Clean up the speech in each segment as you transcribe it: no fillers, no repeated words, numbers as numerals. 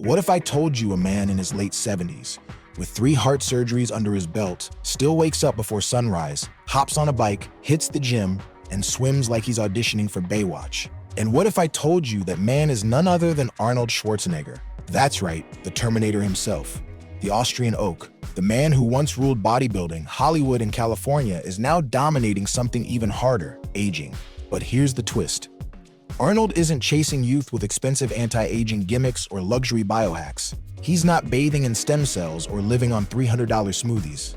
What if I told you a man in his late 70s, with 3 heart surgeries under his belt, still wakes up before sunrise, hops on a bike, hits the gym, and swims like he's auditioning for Baywatch? And what if I told you that man is none other than Arnold Schwarzenegger? That's right, the Terminator himself. The Austrian oak, the man who once ruled bodybuilding, Hollywood, and California is now dominating something even harder, aging. But here's the twist. Arnold isn't chasing youth with expensive anti-aging gimmicks or luxury biohacks. He's not bathing in stem cells or living on $300 smoothies.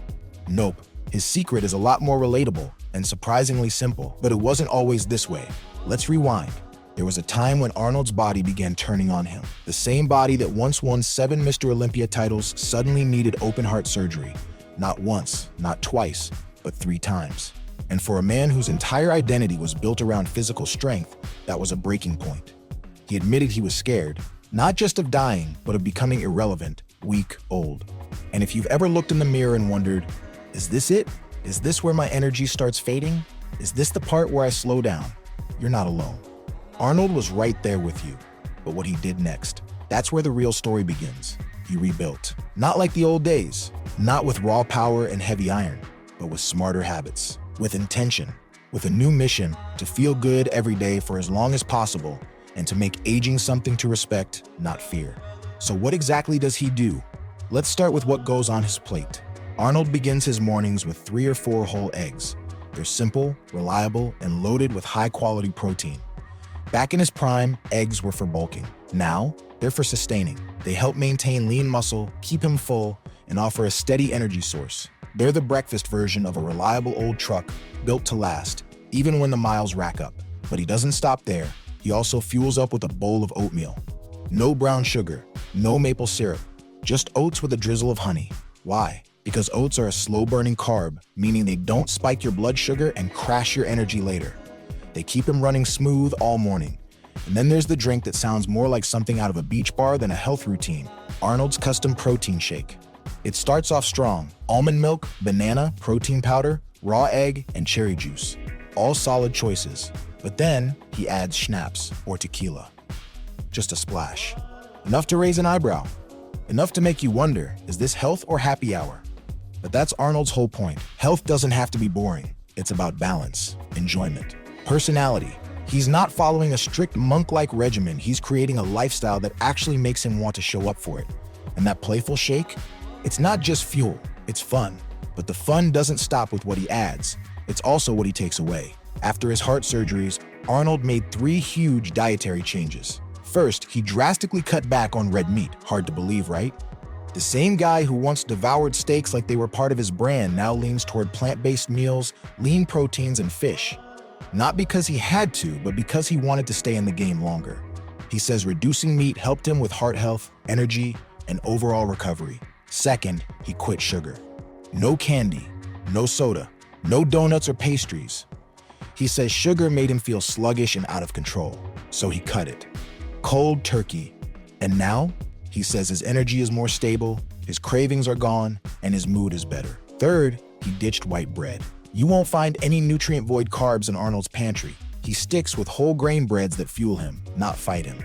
Nope, his secret is a lot more relatable and surprisingly simple, but it wasn't always this way. Let's rewind. There was a time when Arnold's body began turning on him. The same body that once won 7 Mr. Olympia titles suddenly needed open heart surgery. Not once, not twice, but 3 times. And for a man whose entire identity was built around physical strength, that was a breaking point. He admitted he was scared, not just of dying, but of becoming irrelevant, weak, old. And if you've ever looked in the mirror and wondered, is this it? Is this where my energy starts fading? Is this the part where I slow down? You're not alone. Arnold was right there with you. But what he did next, that's where the real story begins. He rebuilt. Not like the old days, not with raw power and heavy iron, but with smarter habits, with intention, with a new mission to feel good every day for as long as possible and to make aging something to respect, not fear. So what exactly does he do? Let's start with what goes on his plate. Arnold begins his mornings with 3 or 4 whole eggs. They're simple, reliable, and loaded with high-quality protein. Back in his prime, eggs were for bulking. Now, they're for sustaining. They help maintain lean muscle, keep him full, and offer a steady energy source. They're the breakfast version of a reliable old truck built to last, even when the miles rack up. But he doesn't stop there. He also fuels up with a bowl of oatmeal. No brown sugar, no maple syrup, just oats with a drizzle of honey. Why? Because oats are a slow-burning carb, meaning they don't spike your blood sugar and crash your energy later. They keep him running smooth all morning. And then there's the drink that sounds more like something out of a beach bar than a health routine, Arnold's custom protein shake. It starts off strong: almond milk, banana, protein powder, raw egg, and cherry juice. All solid choices. But then he adds schnapps or tequila. Just a splash. Enough to raise an eyebrow. Enough to make you wonder, is this health or happy hour? But that's Arnold's whole point. Health doesn't have to be boring. It's about balance, enjoyment, personality. He's not following a strict monk-like regimen. He's creating a lifestyle that actually makes him want to show up for it. And that playful shake? It's not just fuel, it's fun. But the fun doesn't stop with what he adds. It's also what he takes away. After his heart surgeries, Arnold made 3 huge dietary changes. First, he drastically cut back on red meat. Hard to believe, right? The same guy who once devoured steaks like they were part of his brand now leans toward plant-based meals, lean proteins, and fish. Not because he had to, but because he wanted to stay in the game longer. He says reducing meat helped him with heart health, energy, and overall recovery. Second, he quit sugar. No candy, no soda, no donuts or pastries. He says sugar made him feel sluggish and out of control, so he cut it. Cold turkey. And now, he says his energy is more stable, his cravings are gone, and his mood is better. Third, he ditched white bread. You won't find any nutrient-void carbs in Arnold's pantry. He sticks with whole grain breads that fuel him, not fight him.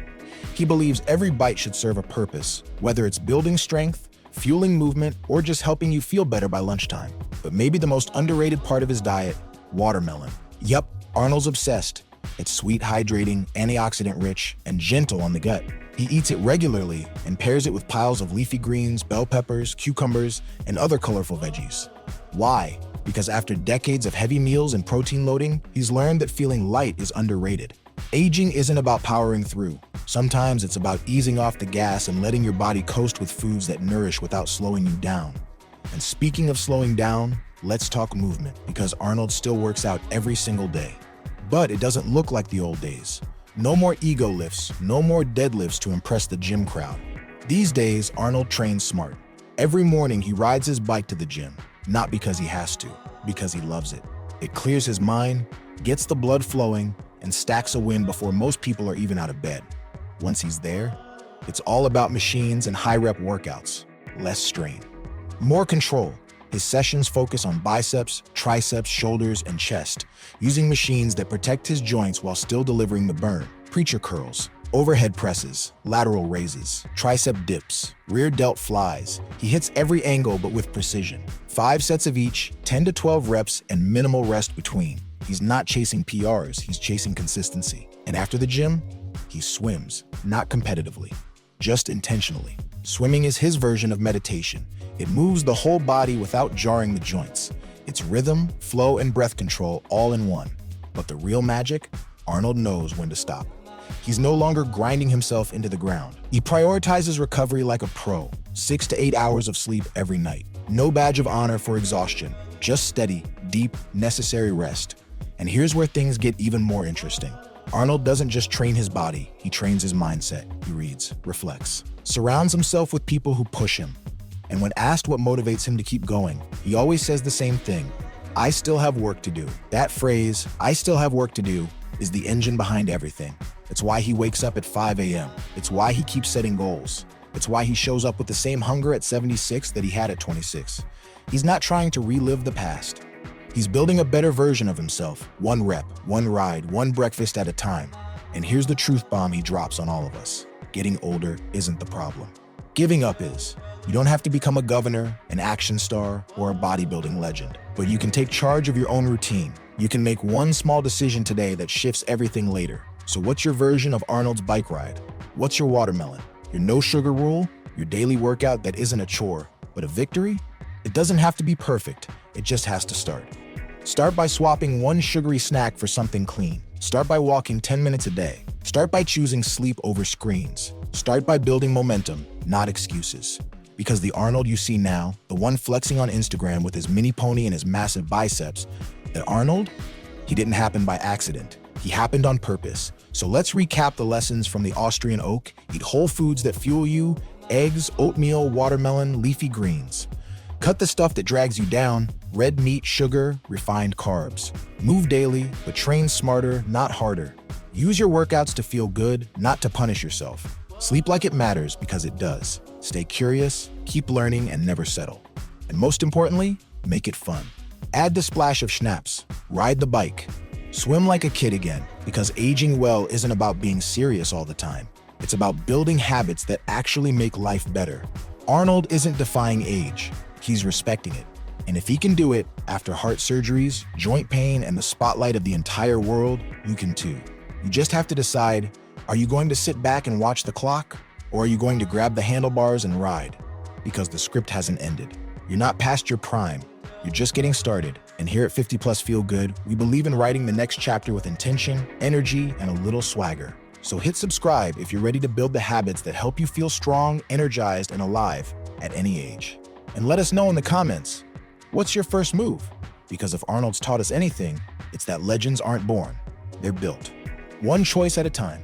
He believes every bite should serve a purpose, whether it's building strength, fueling movement, or just helping you feel better by lunchtime. But maybe the most underrated part of his diet, watermelon. Yup, Arnold's obsessed. It's sweet, hydrating, antioxidant-rich, and gentle on the gut. He eats it regularly and pairs it with piles of leafy greens, bell peppers, cucumbers, and other colorful veggies. Why? Because after decades of heavy meals and protein loading, he's learned that feeling light is underrated. Aging isn't about powering through. Sometimes it's about easing off the gas and letting your body coast with foods that nourish without slowing you down. And speaking of slowing down, let's talk movement, because Arnold still works out every single day. But it doesn't look like the old days. No more ego lifts, no more deadlifts to impress the gym crowd. These days, Arnold trains smart. Every morning he rides his bike to the gym, not because he has to, because he loves it. It clears his mind, gets the blood flowing, and stacks a win before most people are even out of bed. Once he's there, it's all about machines and high-rep workouts, less strain. More control. His sessions focus on biceps, triceps, shoulders, and chest, using machines that protect his joints while still delivering the burn. Preacher curls, Overhead presses, lateral raises, tricep dips, rear delt flies. He hits every angle but with precision. 5 sets of each, 10 to 12 reps, and minimal rest between. He's not chasing PRs, he's chasing consistency. And after the gym, he swims, not competitively, just intentionally. Swimming is his version of meditation. It moves the whole body without jarring the joints. It's rhythm, flow, and breath control all in one. But the real magic? Arnold knows when to stop. He's no longer grinding himself into the ground. He prioritizes recovery like a pro, 6 to 8 hours of sleep every night. No badge of honor for exhaustion, just steady, deep, necessary rest. And here's where things get even more interesting. Arnold doesn't just train his body, he trains his mindset. He reads, reflects, surrounds himself with people who push him. And when asked what motivates him to keep going, he always says the same thing: I still have work to do. That phrase, I still have work to do, is the engine behind everything. It's why he wakes up at 5 a.m. It's why he keeps setting goals. It's why he shows up with the same hunger at 76 that he had at 26. He's not trying to relive the past. He's building a better version of himself, one rep, one ride, one breakfast at a time. And here's the truth bomb he drops on all of us. Getting older isn't the problem. Giving up is. You don't have to become a governor, an action star, or a bodybuilding legend, but you can take charge of your own routine. You can make one small decision today that shifts everything later. So what's your version of Arnold's bike ride? What's your watermelon? Your no sugar rule? Your daily workout that isn't a chore, but a victory? It doesn't have to be perfect, it just has to start. Start by swapping one sugary snack for something clean. Start by walking 10 minutes a day. Start by choosing sleep over screens. Start by building momentum, not excuses. Because the Arnold you see now, the one flexing on Instagram with his mini pony and his massive biceps, that Arnold, he didn't happen by accident. He happened on purpose. So let's recap the lessons from the Austrian oak. Eat whole foods that fuel you: eggs, oatmeal, watermelon, leafy greens. Cut the stuff that drags you down: red meat, sugar, refined carbs. Move daily, but train smarter, not harder. Use your workouts to feel good, not to punish yourself. Sleep like it matters, because it does. Stay curious, keep learning, and never settle. And most importantly, make it fun. Add the splash of schnapps. Ride the bike. Swim like a kid again, because aging well isn't about being serious all the time. It's about building habits that actually make life better. Arnold isn't defying age, he's respecting it. And if he can do it after heart surgeries, joint pain, and the spotlight of the entire world, you can too. You just have to decide, are you going to sit back and watch the clock? Or are you going to grab the handlebars and ride? Because the script hasn't ended. You're not past your prime. You're just getting started. And here at 50 Plus Feel Good, we believe in writing the next chapter with intention, energy, and a little swagger. So hit subscribe if you're ready to build the habits that help you feel strong, energized, and alive at any age. And let us know in the comments, what's your first move? Because if Arnold's taught us anything, it's that legends aren't born, they're built. One choice at a time.